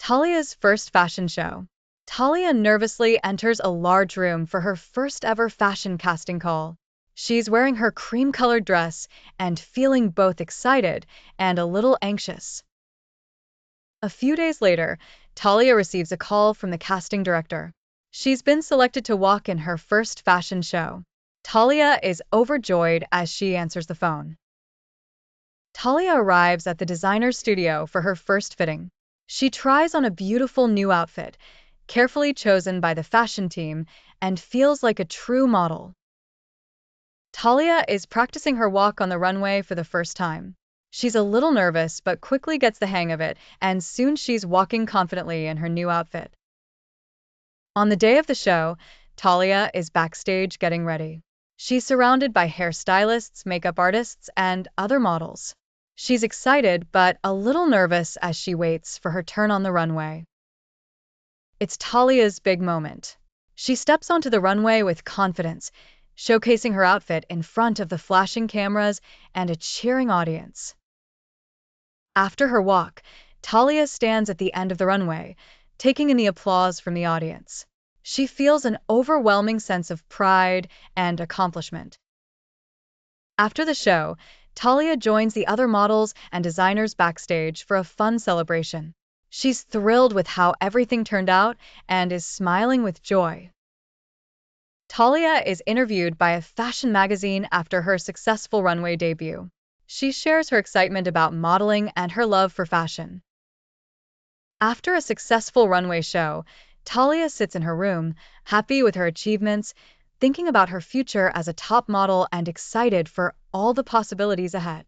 Talia's first fashion show. Talia nervously enters a large room for her first ever fashion casting call. She's wearing her cream-colored dress and feeling both excited and a little anxious. A few days later, Talia receives a call from the casting director. She's been selected to walk in her first fashion show. Talia is overjoyed as she answers the phone. Talia arrives at the designer's studio for her first fitting. She tries on a beautiful new outfit, carefully chosen by the fashion team, and feels like a true model. Talia is practicing her walk on the runway for the first time. She's a little nervous but quickly gets the hang of it, and soon she's walking confidently in her new outfit. On the day of the show, Talia is backstage getting ready. She's surrounded by hairstylists, makeup artists, and other models. She's excited but a little nervous as she waits for her turn on the runway. It's Talia's big moment. She steps onto the runway with confidence, showcasing her outfit in front of the flashing cameras and a cheering audience. After her walk, Talia stands at the end of the runway, taking in the applause from the audience. She feels an overwhelming sense of pride and accomplishment. After the show, Talia joins the other models and designers backstage for a fun celebration. She's thrilled with how everything turned out and is smiling with joy. Talia is interviewed by a fashion magazine after her successful runway debut. She shares her excitement about modeling and her love for fashion. After a successful runway show, Talia sits in her room, happy with her achievements, thinking about her future as a top model and excited for all the possibilities ahead.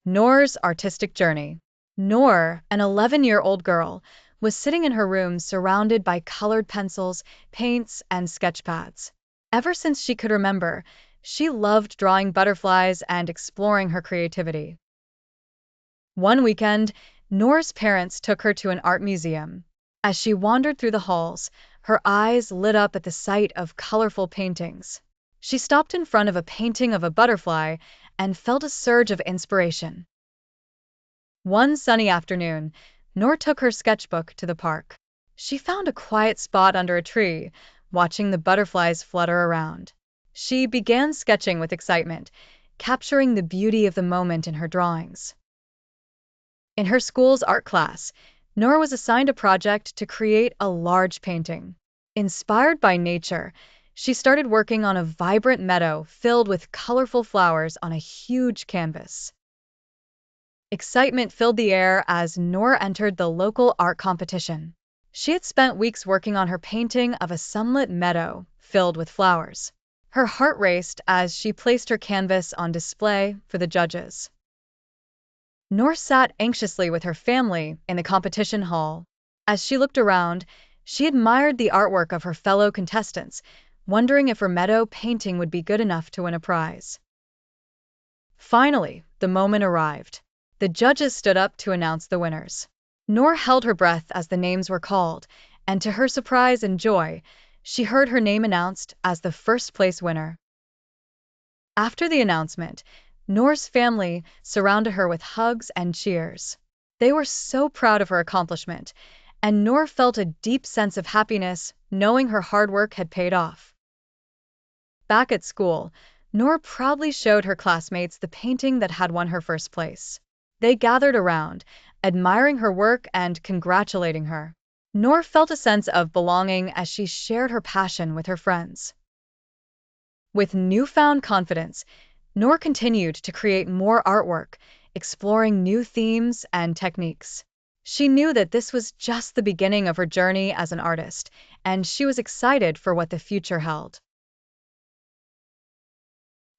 Noor's artistic journey. Noor, an 11-year-old girl, was sitting in her room surrounded by colored pencils, paints, and sketch pads. Ever since she could remember, she loved drawing butterflies and exploring her creativity. One weekend, Noor's parents took her to an art museum. As she wandered through the halls, her eyes lit up at the sight of colorful paintings. She stopped in front of a painting of a butterfly and felt a surge of inspiration. One sunny afternoon, Noor took her sketchbook to the park. She found a quiet spot under a tree, watching the butterflies flutter around. She began sketching with excitement, capturing the beauty of the moment in her drawings. In her school's art class, Noor was assigned a project to create a large painting. Inspired by nature, she started working on a vibrant meadow filled with colorful flowers on a huge canvas. Excitement filled the air as Noor entered the local art competition. She had spent weeks working on her painting of a sunlit meadow filled with flowers. Her heart raced as she placed her canvas on display for the judges. Noor sat anxiously with her family in the competition hall. As she looked around, she admired the artwork of her fellow contestants, wondering if her meadow painting would be good enough to win a prize. Finally, the moment arrived. The judges stood up to announce the winners. Noor held her breath as the names were called, and to her surprise and joy, she heard her name announced as the first-place winner. After the announcement, Noor's family surrounded her with hugs and cheers. They were so proud of her accomplishment, and Noor felt a deep sense of happiness knowing her hard work had paid off. Back at school, Noor proudly showed her classmates the painting that had won her first place. They gathered around, admiring her work and congratulating her. Noor felt a sense of belonging as she shared her passion with her friends. With newfound confidence, Noor continued to create more artwork, exploring new themes and techniques. She knew that this was just the beginning of her journey as an artist, and she was excited for what the future held.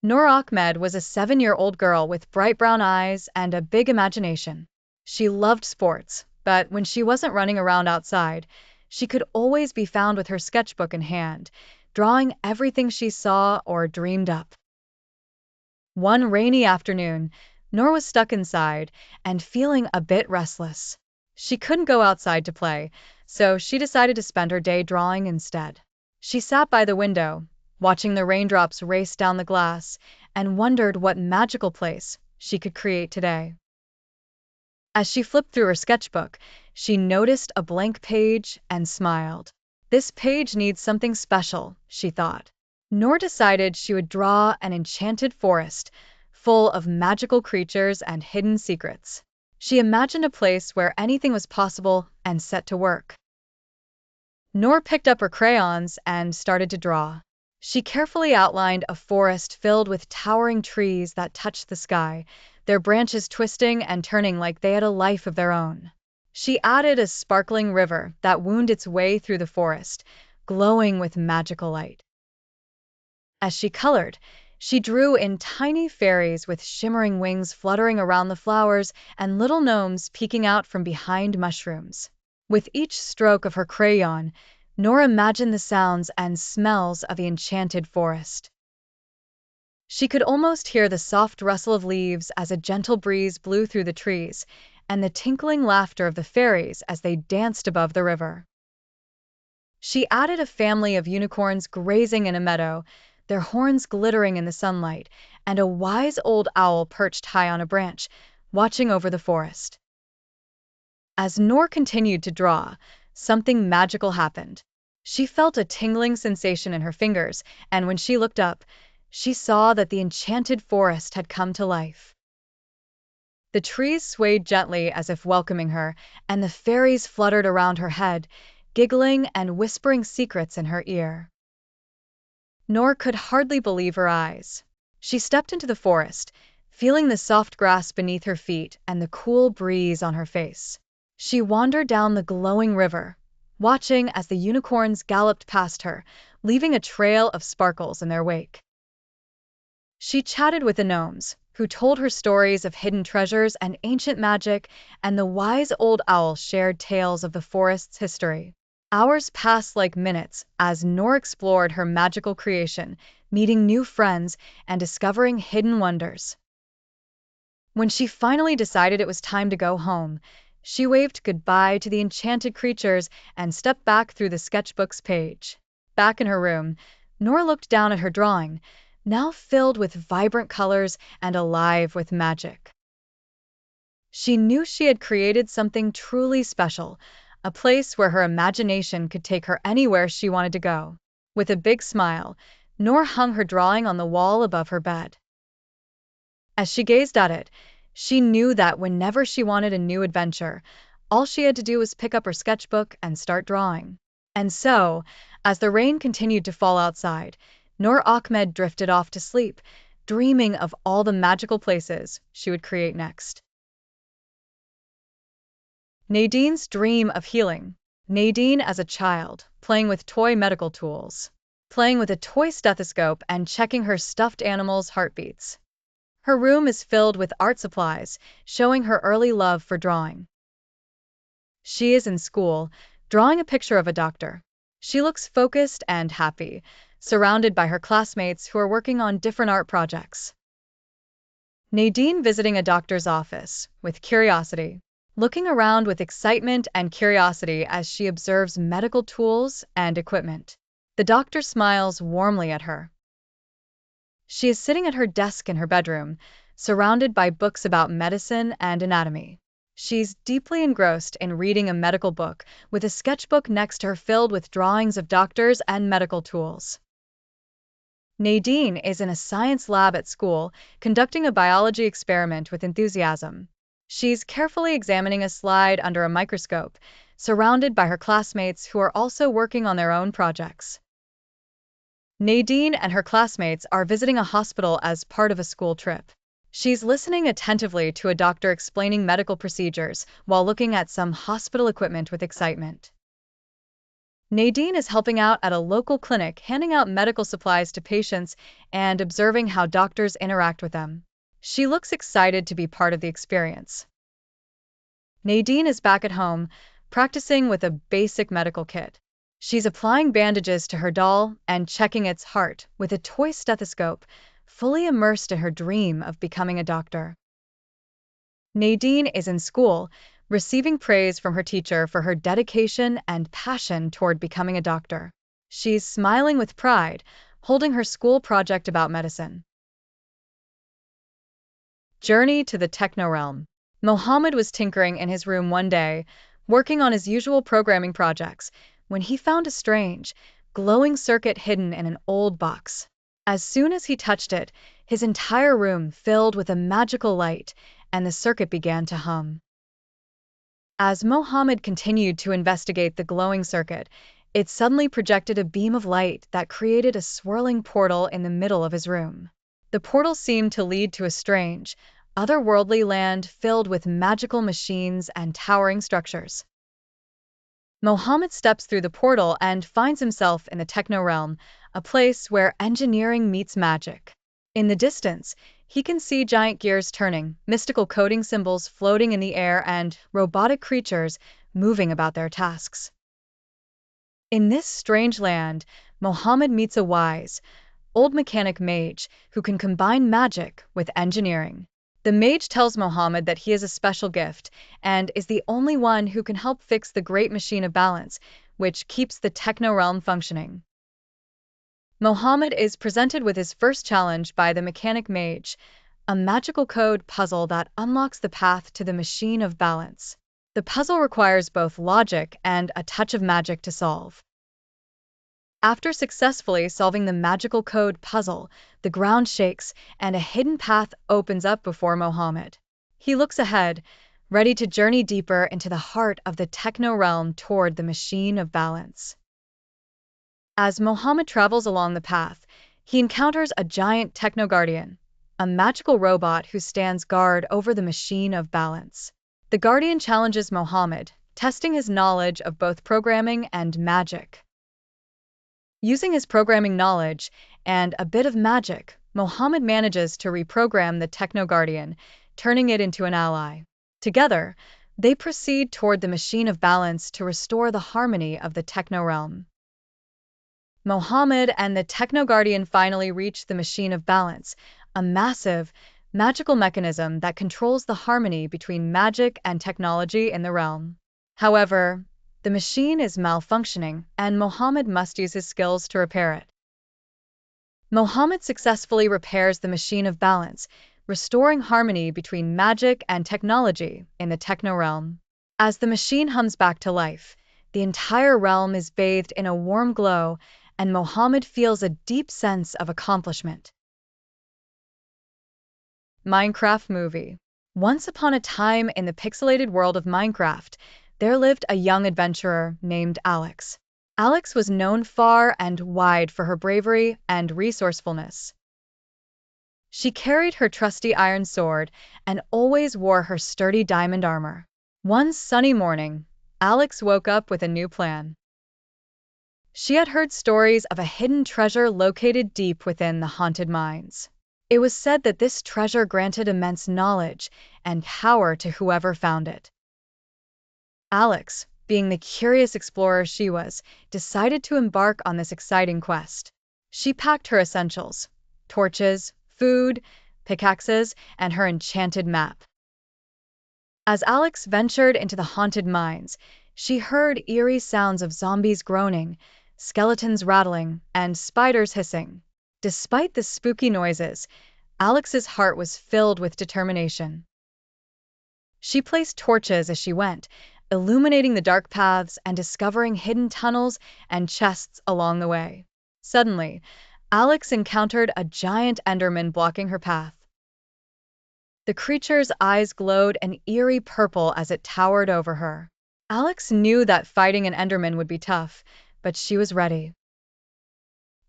Noor Ahmed was a 7-year-old girl with bright brown eyes and a big imagination. She loved sports, but when she wasn't running around outside, she could always be found with her sketchbook in hand, drawing everything she saw or dreamed up. One rainy afternoon, Noor was stuck inside and feeling a bit restless. She couldn't go outside to play, so she decided to spend her day drawing instead. She sat by the window, watching the raindrops race down the glass, and wondered what magical place she could create today. As she flipped through her sketchbook, she noticed a blank page and smiled. This page needs something special, she thought. Noor decided she would draw an enchanted forest full of magical creatures and hidden secrets. She imagined a place where anything was possible and set to work. Noor picked up her crayons and started to draw. She carefully outlined a forest filled with towering trees that touched the sky, their branches twisting and turning like they had a life of their own. She added a sparkling river that wound its way through the forest, glowing with magical light. As she colored, she drew in tiny fairies with shimmering wings fluttering around the flowers and little gnomes peeking out from behind mushrooms. With each stroke of her crayon, Nora imagined the sounds and smells of the enchanted forest. She could almost hear the soft rustle of leaves as a gentle breeze blew through the trees, and the tinkling laughter of the fairies as they danced above the river. She added a family of unicorns grazing in a meadow, their horns glittering in the sunlight, and a wise old owl perched high on a branch, watching over the forest. As Noor continued to draw, something magical happened. She felt a tingling sensation in her fingers, and when she looked up, she saw that the enchanted forest had come to life. The trees swayed gently as if welcoming her, and the fairies fluttered around her head, giggling and whispering secrets in her ear. Noor could hardly believe her eyes. She stepped into the forest, feeling the soft grass beneath her feet and the cool breeze on her face. She wandered down the glowing river, watching as the unicorns galloped past her, leaving a trail of sparkles in their wake. She chatted with the gnomes, who told her stories of hidden treasures and ancient magic, and the wise old owl shared tales of the forest's history. Hours passed like minutes as Noor explored her magical creation, meeting new friends and discovering hidden wonders. When she finally decided it was time to go home, she waved goodbye to the enchanted creatures and stepped back through the sketchbook's page. Back in her room, Noor looked down at her drawing, now filled with vibrant colors and alive with magic. She knew she had created something truly special, a place where her imagination could take her anywhere she wanted to go. With a big smile, Noor hung her drawing on the wall above her bed. As she gazed at it, she knew that whenever she wanted a new adventure, all she had to do was pick up her sketchbook and start drawing. And so, as the rain continued to fall outside, Noor Ahmed drifted off to sleep, dreaming of all the magical places she would create next. Nadine's dream of healing. Nadine as a child, playing with toy medical tools, playing with a toy stethoscope and checking her stuffed animals' heartbeats. Her room is filled with art supplies, showing her early love for drawing. She is in school, drawing a picture of a doctor. She looks focused and happy, surrounded by her classmates who are working on different art projects. Nadine visiting a doctor's office, with curiosity, looking around with excitement and curiosity as she observes medical tools and equipment. The doctor smiles warmly at her. She is sitting at her desk in her bedroom, surrounded by books about medicine and anatomy. She's deeply engrossed in reading a medical book, with a sketchbook next to her filled with drawings of doctors and medical tools. Nadine is in a science lab at school, conducting a biology experiment with enthusiasm. She's carefully examining a slide under a microscope, surrounded by her classmates who are also working on their own projects. Nadine and her classmates are visiting a hospital as part of a school trip. She's listening attentively to a doctor explaining medical procedures while looking at some hospital equipment with excitement. Nadine is helping out at a local clinic, handing out medical supplies to patients and observing how doctors interact with them. She looks excited to be part of the experience. Nadine is back at home, practicing with a basic medical kit. She's applying bandages to her doll and checking its heart with a toy stethoscope, fully immersed in her dream of becoming a doctor. Nadine is in school, receiving praise from her teacher for her dedication and passion toward becoming a doctor. She's smiling with pride, holding her school project about medicine. Journey to the Techno Realm. Mohammed was tinkering in his room one day, working on his usual programming projects, when he found a strange, glowing circuit hidden in an old box. As soon as he touched it, his entire room filled with a magical light, and the circuit began to hum. As Mohammed continued to investigate the glowing circuit, it suddenly projected a beam of light that created a swirling portal in the middle of his room. The portal seemed to lead to a strange, otherworldly land filled with magical machines and towering structures. Mohammed steps through the portal and finds himself in the techno realm, a place where engineering meets magic. In the distance, he can see giant gears turning, mystical coding symbols floating in the air, and robotic creatures moving about their tasks. In this strange land, Mohammed meets a wise, old mechanic mage who can combine magic with engineering. The mage tells Mohammed that he has a special gift and is the only one who can help fix the great machine of balance, which keeps the techno realm functioning. Mohammed is presented with his first challenge by the mechanic mage, a magical code puzzle that unlocks the path to the machine of balance. The puzzle requires both logic and a touch of magic to solve. After successfully solving the magical code puzzle, the ground shakes and a hidden path opens up before Mohammed. He looks ahead, ready to journey deeper into the heart of the techno realm toward the machine of balance. As Mohammed travels along the path, he encounters a giant techno guardian, a magical robot who stands guard over the machine of balance. The guardian challenges Mohammed, testing his knowledge of both programming and magic. Using his programming knowledge and a bit of magic, Mohammed manages to reprogram the Techno Guardian, turning it into an ally. Together, they proceed toward the machine of balance to restore the harmony of the Techno realm. Mohammed and the Techno Guardian finally reach the machine of balance, a massive, magical mechanism that controls the harmony between magic and technology in the realm. However, the machine is malfunctioning, and Mohammed must use his skills to repair it. Mohammed successfully repairs the machine of balance, restoring harmony between magic and technology in the techno realm. As the machine hums back to life, the entire realm is bathed in a warm glow, and Mohammed feels a deep sense of accomplishment. Minecraft movie. Once upon a time in the pixelated world of Minecraft, there lived a young adventurer named Alex. Alex was known far and wide for her bravery and resourcefulness. She carried her trusty iron sword and always wore her sturdy diamond armor. One sunny morning, Alex woke up with a new plan. She had heard stories of a hidden treasure located deep within the haunted mines. It was said that this treasure granted immense knowledge and power to whoever found it. Alex, being the curious explorer she was, decided to embark on this exciting quest. She packed her essentials: torches, food, pickaxes, and her enchanted map. As Alex ventured into the haunted mines, she heard eerie sounds of zombies groaning, skeletons rattling, and spiders hissing. Despite the spooky noises, Alex's heart was filled with determination. She placed torches as she went, illuminating the dark paths and discovering hidden tunnels and chests along the way. Suddenly, Alex encountered a giant Enderman blocking her path. The creature's eyes glowed an eerie purple as it towered over her. Alex knew that fighting an Enderman would be tough, but she was ready.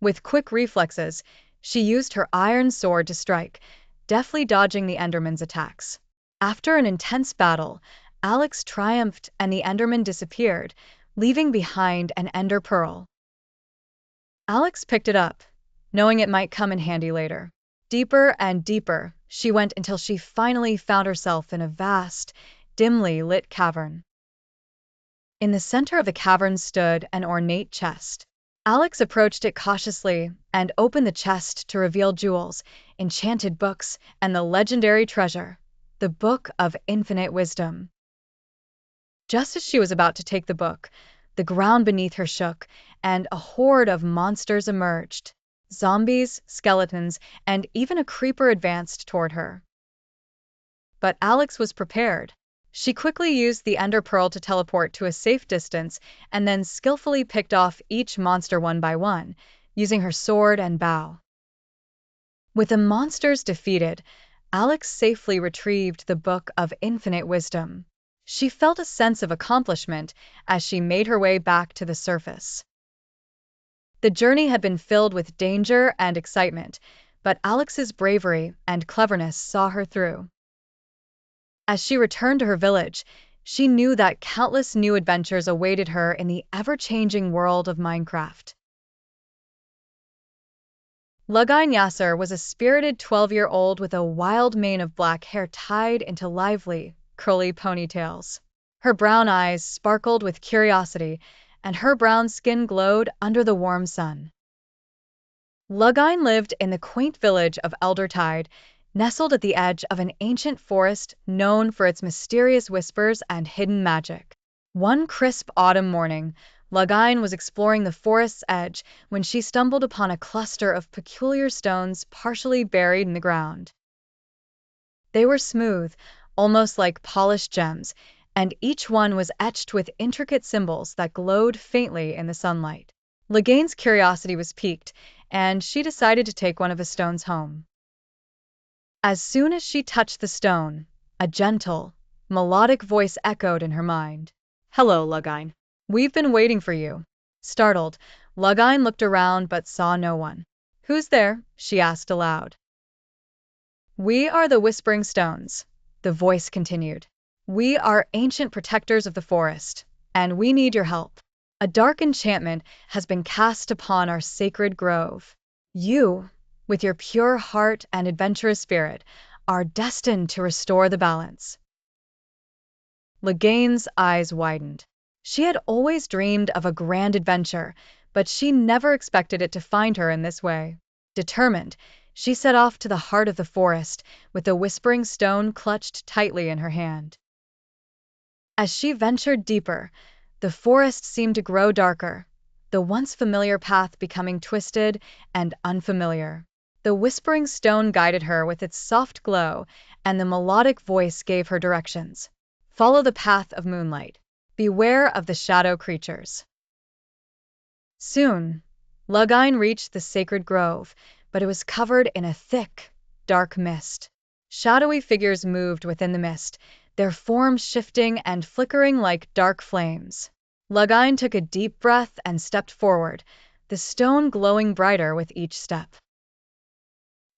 With quick reflexes, she used her iron sword to strike, deftly dodging the Enderman's attacks. After an intense battle, Alex triumphed and the Enderman disappeared, leaving behind an Ender Pearl. Alex picked it up, knowing it might come in handy later. Deeper and deeper, she went until she finally found herself in a vast, dimly lit cavern. In the center of the cavern stood an ornate chest. Alex approached it cautiously and opened the chest to reveal jewels, enchanted books, and the legendary treasure, the Book of Infinite Wisdom. Just as she was about to take the book, the ground beneath her shook, and a horde of monsters emerged. Zombies, skeletons, and even a creeper advanced toward her. but Alex was prepared. She quickly used the Ender Pearl to teleport to a safe distance and then skillfully picked off each monster one by one, using her sword and bow. With the monsters defeated, Alex safely retrieved the Book of Infinite Wisdom. She felt a sense of accomplishment as she made her way back to the surface. The journey had been filled with danger and excitement, but Alex's bravery and cleverness saw her through. As she returned to her village, she knew that countless new adventures awaited her in the ever-changing world of Minecraft. Lugain Yasser was a spirited 12-year-old with a wild mane of black hair tied into lively, curly ponytails. Her brown eyes sparkled with curiosity, and her brown skin glowed under the warm sun. Lugain lived in the quaint village of Eldertide, nestled at the edge of an ancient forest known for its mysterious whispers and hidden magic. One crisp autumn morning, Lugain was exploring the forest's edge when she stumbled upon a cluster of peculiar stones partially buried in the ground. They were smooth, almost like polished gems, and each one was etched with intricate symbols that glowed faintly in the sunlight. Lugain's curiosity was piqued, and she decided to take one of the stones home. As soon as she touched the stone, a gentle, melodic voice echoed in her mind. "Hello, Lugain. We've been waiting for you." Startled, Lugain looked around but saw no one. "Who's there?" she asked aloud. "We are the Whispering Stones," the voice continued. "We are ancient protectors of the forest, and we need your help. A dark enchantment has been cast upon our sacred grove. You, with your pure heart and adventurous spirit, are destined to restore the balance." Lugain's eyes widened. She had always dreamed of a grand adventure, but she never expected it to find her in this way. Determined, she set off to the heart of the forest, with the Whispering Stone clutched tightly in her hand. As she ventured deeper, the forest seemed to grow darker, the once familiar path becoming twisted and unfamiliar. The Whispering Stone guided her with its soft glow, and the melodic voice gave her directions. "Follow the path of moonlight. Beware of the shadow creatures." Soon, Lugain reached the sacred grove, but it was covered in a thick, dark mist. Shadowy figures moved within the mist, their forms shifting and flickering like dark flames. Lugain took a deep breath and stepped forward, the stone glowing brighter with each step.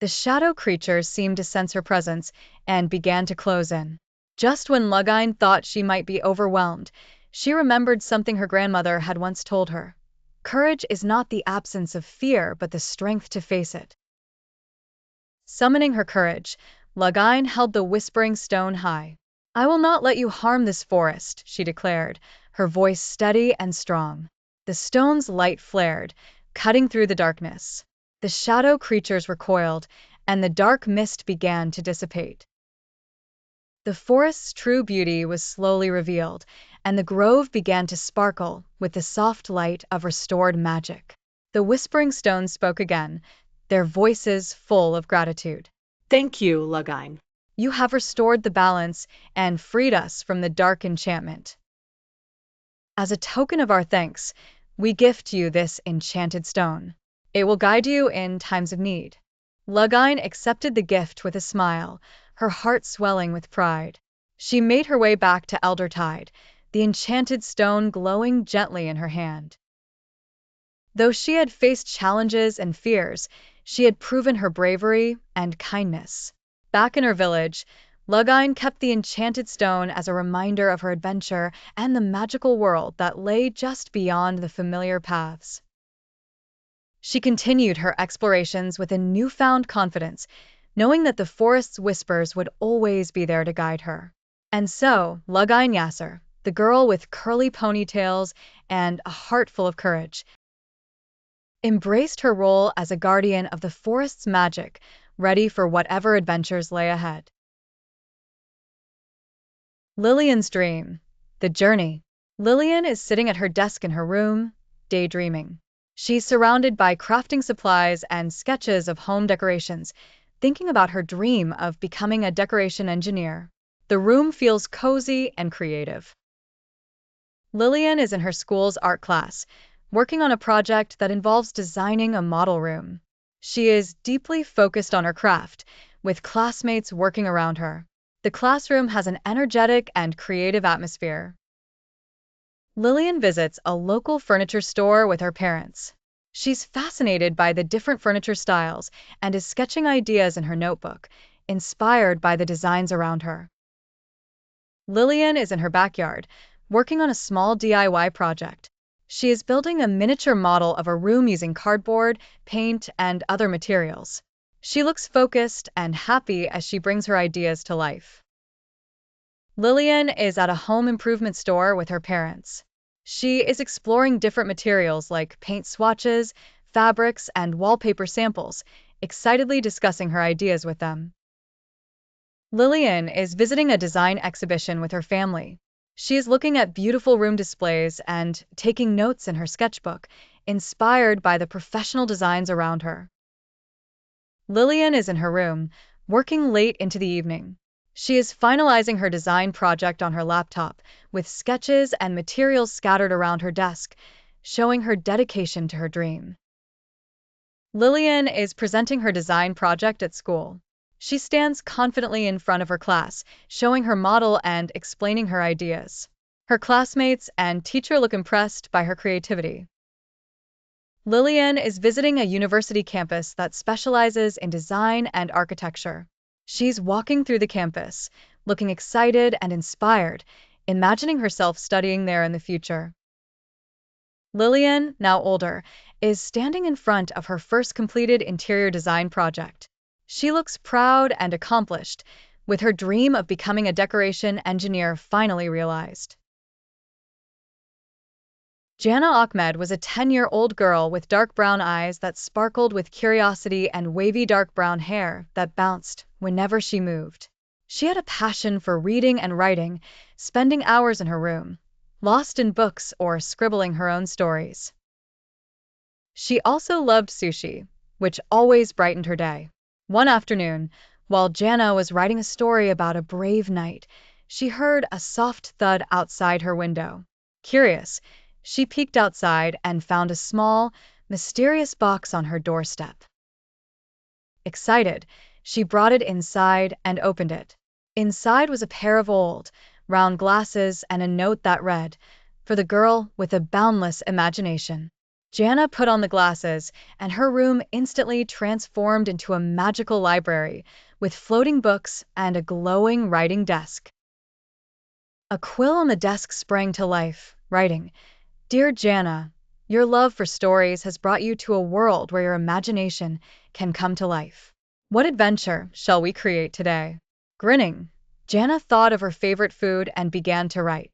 The shadow creatures seemed to sense her presence and began to close in. Just when Lugain thought she might be overwhelmed, she remembered something her grandmother had once told her. Courage is not the absence of fear, but the strength to face it. Summoning her courage, Lugain held the Whispering Stone high. "I will not let you harm this forest," she declared, her voice steady and strong. The stone's light flared, cutting through the darkness. The shadow creatures recoiled, and the dark mist began to dissipate. The forest's true beauty was slowly revealed, and the grove began to sparkle with the soft light of restored magic. The Whispering Stones spoke again, their voices full of gratitude. "Thank you, Lugain. You have restored the balance and freed us from the dark enchantment. As a token of our thanks, we gift you this enchanted stone. It will guide you in times of need." Lugain accepted the gift with a smile, her heart swelling with pride. She made her way back to Eldertide, the enchanted stone glowing gently in her hand. Though she had faced challenges and fears, she had proven her bravery and kindness. Back in her village, Lugain kept the enchanted stone as a reminder of her adventure and the magical world that lay just beyond the familiar paths. She continued her explorations with a newfound confidence, knowing that the forest's whispers would always be there to guide her. And so, Lugain Yasser, the girl with curly ponytails and a heart full of courage, embraced her role as a guardian of the forest's magic, ready for whatever adventures lay ahead. Lillian's dream. The journey. Lillian is sitting at her desk in her room, daydreaming. She's surrounded by crafting supplies and sketches of home decorations, thinking about her dream of becoming a decoration engineer. The room feels cozy and creative. Lillian is in her school's art class, working on a project that involves designing a model room. She is deeply focused on her craft, with classmates working around her. The classroom has an energetic and creative atmosphere. Lillian visits a local furniture store with her parents. She's fascinated by the different furniture styles and is sketching ideas in her notebook, inspired by the designs around her. Lillian is in her backyard, working on a small DIY project. She is building a miniature model of a room using cardboard, paint, and other materials. She looks focused and happy as she brings her ideas to life. Lillian is at a home improvement store with her parents. She is exploring different materials like paint swatches, fabrics, and wallpaper samples, excitedly discussing her ideas with them. Lillian is visiting a design exhibition with her family. She is looking at beautiful room displays and taking notes in her sketchbook, inspired by the professional designs around her. Lillian is in her room, working late into the evening. She is finalizing her design project on her laptop, with sketches and materials scattered around her desk, showing her dedication to her dream. Lillian is presenting her design project at school. She stands confidently in front of her class, showing her model and explaining her ideas. Her classmates and teacher look impressed by her creativity. Lillian is visiting a university campus that specializes in design and architecture. She's walking through the campus, looking excited and inspired, imagining herself studying there in the future. Lillian, now older, is standing in front of her first completed interior design project. She looks proud and accomplished, with her dream of becoming a decoration engineer finally realized. Jana Ahmed was a 10-year-old girl with dark brown eyes that sparkled with curiosity and wavy dark brown hair that bounced whenever she moved. She had a passion for reading and writing, spending hours in her room, lost in books or scribbling her own stories. She also loved sushi, which always brightened her day. One afternoon, while Jana was writing a story about a brave knight, she heard a soft thud outside her window. Curious, she peeked outside and found a small, mysterious box on her doorstep. Excited, she brought it inside and opened it. Inside was a pair of old, round glasses and a note that read, "For the girl with a boundless imagination." Jana put on the glasses, and her room instantly transformed into a magical library, with floating books and a glowing writing desk. A quill on the desk sprang to life, writing, "Dear Jana, your love for stories has brought you to a world where your imagination can come to life. What adventure shall we create today?" Grinning, Jana thought of her favorite food and began to write.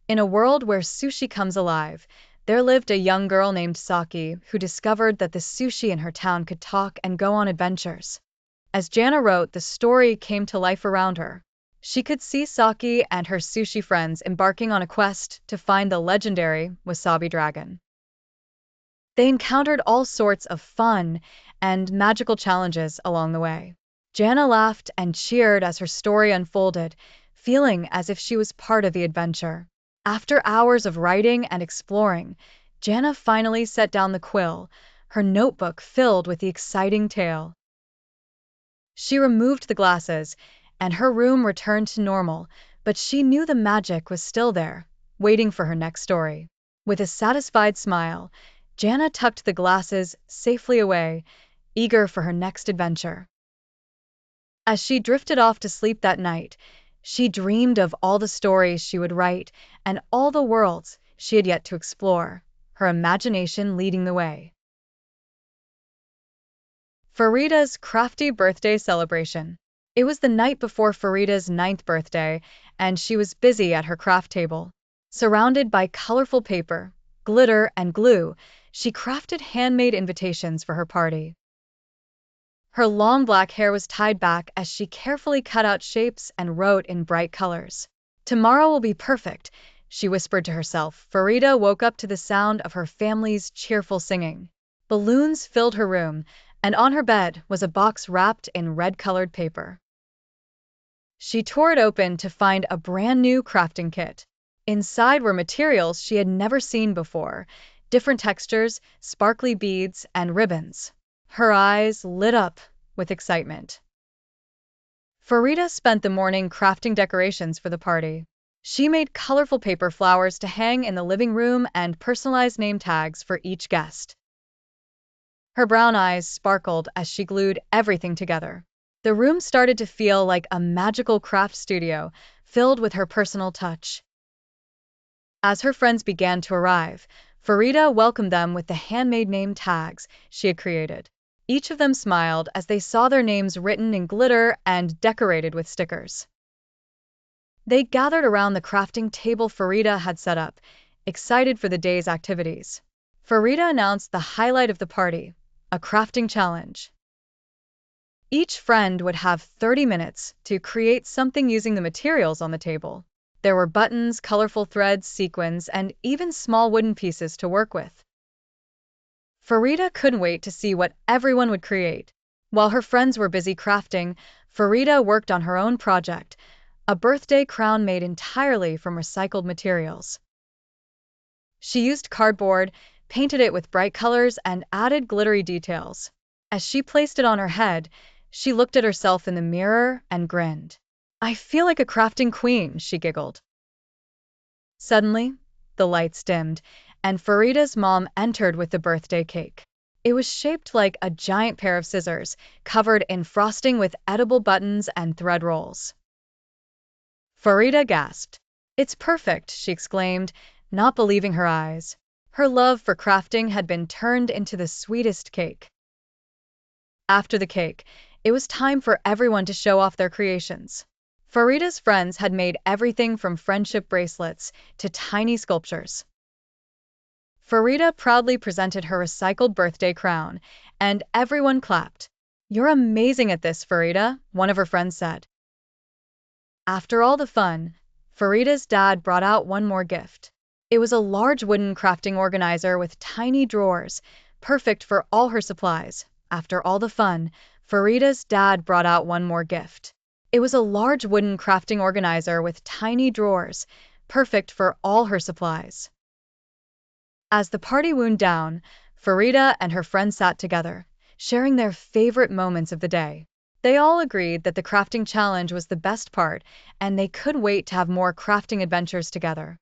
In a world where sushi comes alive, there lived a young girl named Saki who discovered that the sushi in her town could talk and go on adventures. As Jana wrote, the story came to life around her. She could see Saki and her sushi friends embarking on a quest to find the legendary wasabi dragon. They encountered all sorts of fun and magical challenges along the way. Jana laughed and cheered as her story unfolded, feeling as if she was part of the adventure. After hours of writing and exploring, Jana finally set down the quill, her notebook filled with the exciting tale. She removed the glasses, and her room returned to normal, but she knew the magic was still there, waiting for her next story. With a satisfied smile, Jana tucked the glasses safely away, eager for her next adventure. As she drifted off to sleep that night, she dreamed of all the stories she would write and all the worlds she had yet to explore, her imagination leading the way. Farida's crafty birthday celebration. It was the night before Farida's 9th birthday, and she was busy at her craft table. Surrounded by colorful paper, glitter, and glue, she crafted handmade invitations for her party. Her long black hair was tied back as she carefully cut out shapes and wrote in bright colors. "Tomorrow will be perfect," she whispered to herself. Farida woke up to the sound of her family's cheerful singing. Balloons filled her room, and on her bed was a box wrapped in red-colored paper. She tore it open to find a brand new crafting kit. Inside were materials she had never seen before, different textures, sparkly beads, and ribbons. Her eyes lit up with excitement. Farida spent the morning crafting decorations for the party. She made colorful paper flowers to hang in the living room and personalized name tags for each guest. Her brown eyes sparkled as she glued everything together. The room started to feel like a magical craft studio, filled with her personal touch. As her friends began to arrive, Farida welcomed them with the handmade name tags she had created. Each of them smiled as they saw their names written in glitter and decorated with stickers. They gathered around the crafting table Farida had set up, excited for the day's activities. Farida announced the highlight of the party, a crafting challenge. Each friend would have 30 minutes to create something using the materials on the table. There were buttons, colorful threads, sequins, and even small wooden pieces to work with. Farida couldn't wait to see what everyone would create. While her friends were busy crafting, Farida worked on her own project, a birthday crown made entirely from recycled materials. She used cardboard, painted it with bright colors, and added glittery details. As she placed it on her head, she looked at herself in the mirror and grinned. "I feel like a crafting queen," she giggled. Suddenly, the lights dimmed, and Farida's mom entered with the birthday cake. It was shaped like a giant pair of scissors, covered in frosting with edible buttons and thread rolls. Farida gasped. "It's perfect," she exclaimed, not believing her eyes. Her love for crafting had been turned into the sweetest cake. After the cake, it was time for everyone to show off their creations. Farida's friends had made everything from friendship bracelets to tiny sculptures. Farida proudly presented her recycled birthday crown, and everyone clapped. "You're amazing at this, Farida," one of her friends said. After all the fun, Farida's dad brought out one more gift. It was a large wooden crafting organizer with tiny drawers, perfect for all her supplies. After all the fun, Farida's dad brought out one more gift. It was a large wooden crafting organizer with tiny drawers, perfect for all her supplies. As the party wound down, Farida and her friends sat together, sharing their favorite moments of the day. They all agreed that the crafting challenge was the best part, and they couldn't wait to have more crafting adventures together.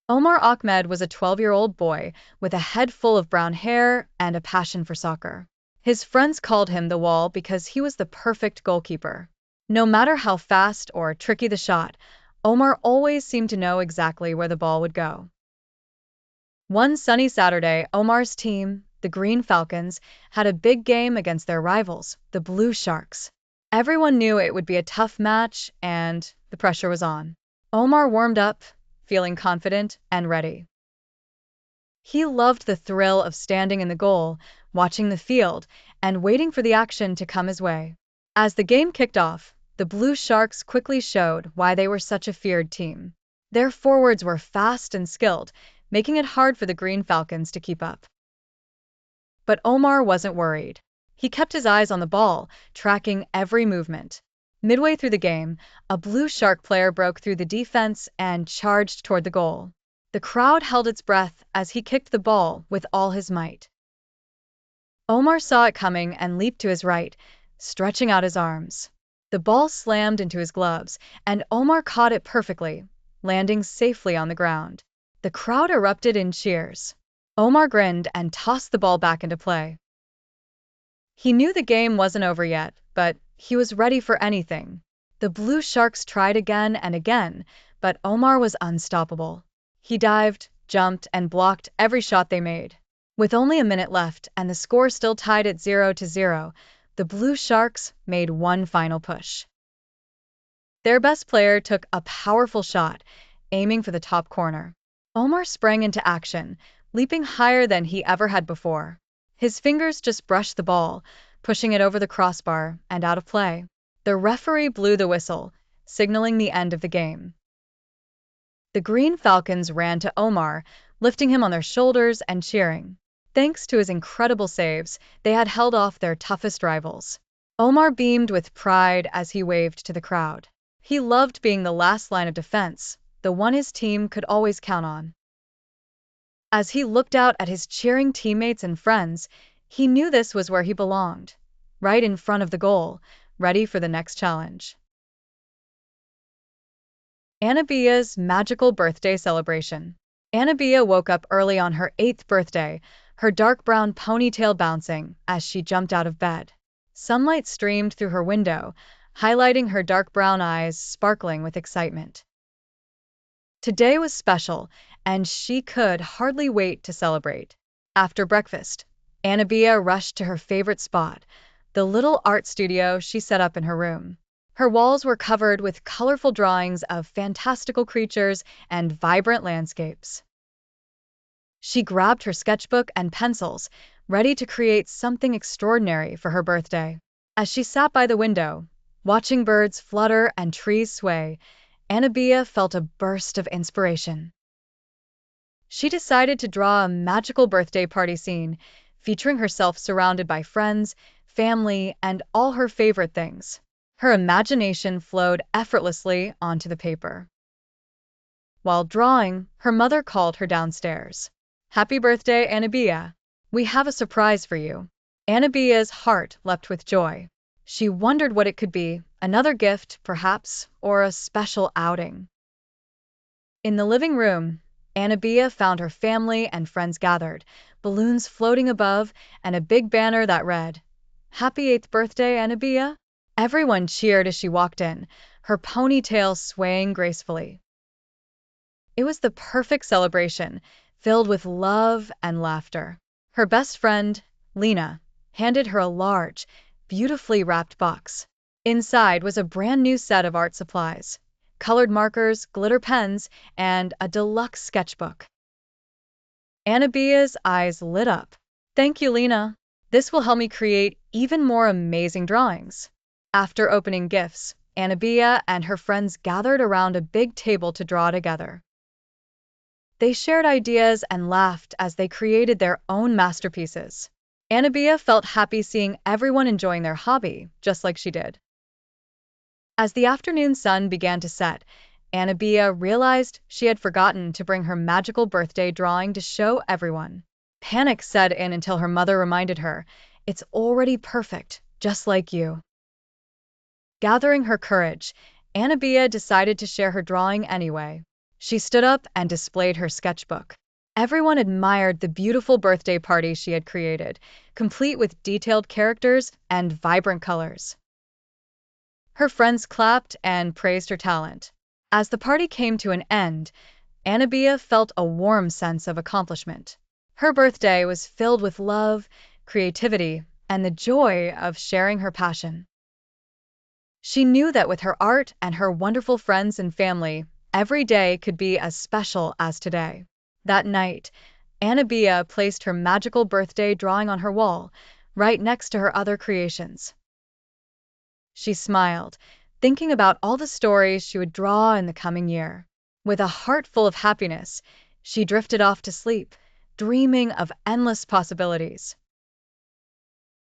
Omar Ahmed was a 12-year-old boy with a head full of brown hair and a passion for soccer. His friends called him the Wall because he was the perfect goalkeeper. No matter how fast or tricky the shot, Omar always seemed to know exactly where the ball would go. One sunny Saturday, Omar's team, the Green Falcons, had a big game against their rivals, the Blue Sharks. Everyone knew it would be a tough match, and the pressure was on. Omar warmed up, feeling confident and ready. He loved the thrill of standing in the goal, watching the field, and waiting for the action to come his way. As the game kicked off, the Blue Sharks quickly showed why they were such a feared team. Their forwards were fast and skilled, making it hard for the Green Falcons to keep up. But Omar wasn't worried. He kept his eyes on the ball, tracking every movement. Midway through the game, a Blue Shark player broke through the defense and charged toward the goal. The crowd held its breath as he kicked the ball with all his might. Omar saw it coming and leaped to his right, stretching out his arms. The ball slammed into his gloves, and Omar caught it perfectly, landing safely on the ground. The crowd erupted in cheers. Omar grinned and tossed the ball back into play. He knew the game wasn't over yet, but he was ready for anything. The Blue Sharks tried again and again, but Omar was unstoppable. He dived, jumped, and blocked every shot they made. With only a minute left and the score still tied at 0-0, the Blue Sharks made one final push. Their best player took a powerful shot, aiming for the top corner. Omar sprang into action, leaping higher than he ever had before. His fingers just brushed the ball, pushing it over the crossbar and out of play. The referee blew the whistle, signaling the end of the game. The Green Falcons ran to Omar, lifting him on their shoulders and cheering. Thanks to his incredible saves, they had held off their toughest rivals. Omar beamed with pride as he waved to the crowd. He loved being the last line of defense, the one his team could always count on. As he looked out at his cheering teammates and friends, he knew this was where he belonged, right in front of the goal, ready for the next challenge. Annabia's magical birthday celebration. Annabia woke up early on her 8th birthday, her dark brown ponytail bouncing as she jumped out of bed. Sunlight streamed through her window, highlighting her dark brown eyes sparkling with excitement. Today was special, and she could hardly wait to celebrate. After breakfast, Annabia rushed to her favorite spot, the little art studio she set up in her room. Her walls were covered with colorful drawings of fantastical creatures and vibrant landscapes. She grabbed her sketchbook and pencils, ready to create something extraordinary for her birthday. As she sat by the window, watching birds flutter and trees sway, Annabia felt a burst of inspiration. She decided to draw a magical birthday party scene, featuring herself surrounded by friends, family, and all her favorite things. Her imagination flowed effortlessly onto the paper. While drawing, her mother called her downstairs. "Happy birthday, Annabia. We have a surprise for you." Annabia's heart leapt with joy. She wondered what it could be, another gift, perhaps, or a special outing. In the living room, Annabia found her family and friends gathered, balloons floating above, and a big banner that read, "Happy 8th birthday, Annabia." Everyone cheered as she walked in, her ponytail swaying gracefully. It was the perfect celebration, filled with love and laughter. Her best friend, Lena, handed her a large, beautifully wrapped box. Inside was a brand new set of art supplies, colored markers, glitter pens, and a deluxe sketchbook. Annabia's eyes lit up. "Thank you, Lena. This will help me create even more amazing drawings." After opening gifts, Annabia and her friends gathered around a big table to draw together. They shared ideas and laughed as they created their own masterpieces. Annabia felt happy seeing everyone enjoying their hobby, just like she did. As the afternoon sun began to set, Annabia realized she had forgotten to bring her magical birthday drawing to show everyone. Panic set in until her mother reminded her, "It's already perfect, just like you." Gathering her courage, Annabia decided to share her drawing anyway. She stood up and displayed her sketchbook. Everyone admired the beautiful birthday party she had created, complete with detailed characters and vibrant colors. Her friends clapped and praised her talent. As the party came to an end, Annabia felt a warm sense of accomplishment. Her birthday was filled with love, creativity, and the joy of sharing her passion. She knew that with her art and her wonderful friends and family, every day could be as special as today. That night, Annabia placed her magical birthday drawing on her wall, right next to her other creations. She smiled, thinking about all the stories she would draw in the coming year. With a heart full of happiness, she drifted off to sleep, dreaming of endless possibilities.